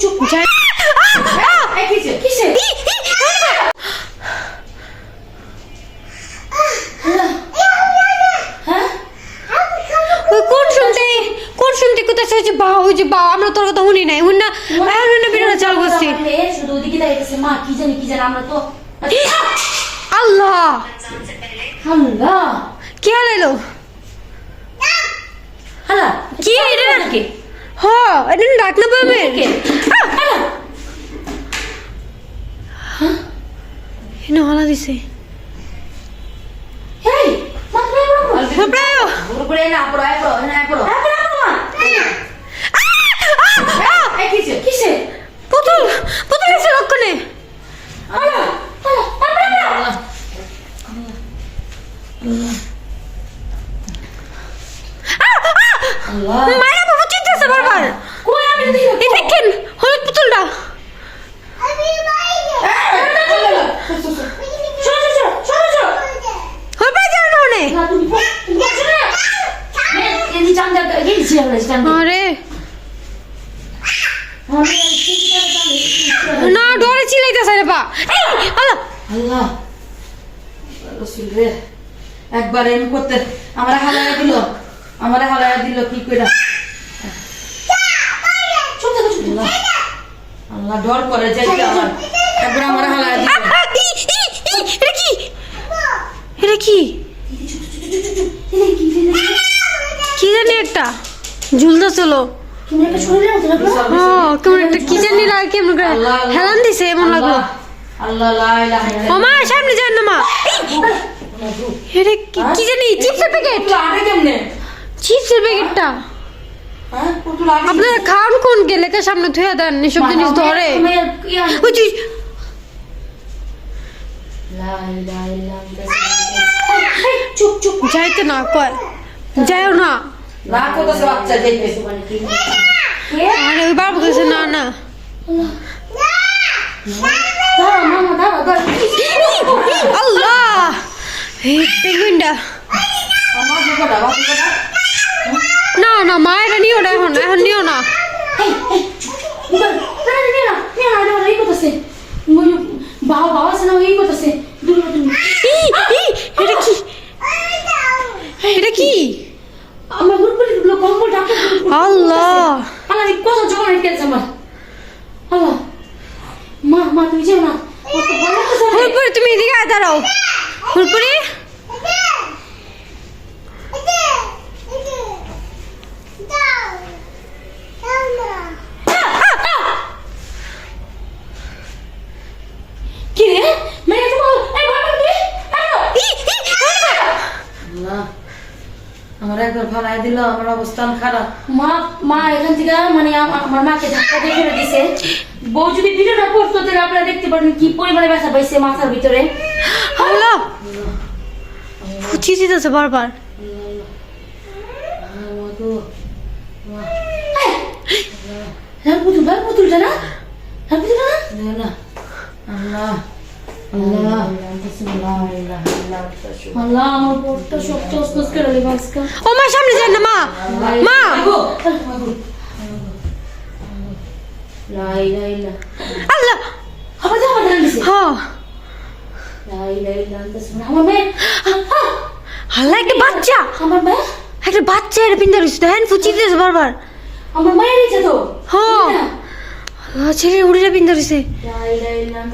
চুপ যাই কিসে কিসে কোন শুনতে কোথায় হচ্ছে বা ওই যে বা আমরা তোর কথা শুনি নাই না বিরাট চাল করছি শুধু ওদিকে দাঁড়িয়েছে মা কি জানি আমরা তো আল্লাহ আল্লাহ কি হলো হালা কি এটা নাকি হ্যাঁ এটা ডাক না পাবে এনে হলা দিছে হেই মাত্রা বাবাও পুরো না পুরো কিসে কিসে পুতুল এসে লক্ষণে আল্লাহ মায়া বাবা চিন্তাছে বারবার কই আমি দেখি এই দেখেন হলুদ পুতুলটা হবে জানো না আরে না ডরে চিল্লাইতেছে রে বা আল্লাহ আল্লাহ রসুল রে একবার এম করতে আমরা হালায়া দিল কি কইরা আল্লাহ ডর করে যাইতে আমার একবার আমরা হালায়া দিল এটা কি কি জানি একটা ঝুলতে চলো কেমন একটা কি জানি লাগে কেমন করে হেলান দিছে এমন লাগলো আল্লাহ লা ইলাহা ইল্লাল্লাহ ও মা সামনে যান না মা এটা কি জানি চিপসের প্যাকেট আরে কেমনে চিপসের প্যাকেটটা হ্যাঁ পুতুল আগে আপনারা খান কোন গেলে কে সামনে ধুয়ে দেন এসব জিনিস ধরে ওই যে লা ইলাহা ইল্লাল্লাহ চুপ যাইতে না কয় যাও না না কোথাছে বাচ্চা যাইতেছে আরে ওই বাবু কাছে না আল্লাহ এই পেঙ্গুইনটা না মা এটা নিও না এখন নিও না এটা কি আল্লাহ ফুলপুরি তুমি এদিকে আয় দাঁড়াও ফুলপুরি কি রে মেয়ে আমার একবার ভাড়ায় দিল আমার অবস্থান খারাপ মা এখান থেকে মানে আমার মাকে ধাক্কা দিয়ে ফেলে দিছে বউ যদি ভিডিওটা করতো তাহলে আপনারা দেখতে পারেন কি পরিমাণে ব্যথা পাইছে মাথার ভিতরে আল্লাহ ফুচি দিতেছে বারবার পুতুলটা না আল্লাহ আল্লাহ আল্লাহ আমার পোটটা সব তসতস করে দিল আজকে ও মা সামনে যান না মা লা ইলাহা ইল্লাল্লাহ আল্লাহ আবার দাঁড়ান দিছে হ্যাঁ লা ইলাহা ইল্লাল্লাহ আমার মেয়ে আল্লাহ একটা বাচ্চা এর পিন্দার হইছে দেখেন ফুচি দিতেছে বারবার আমার মায়ের ইচ্ছা তো হ্যাঁ আল্লাহ ছেলে উড়িটা পিন্দার হইছে লা ইলাহা ইল্লাল্লাহ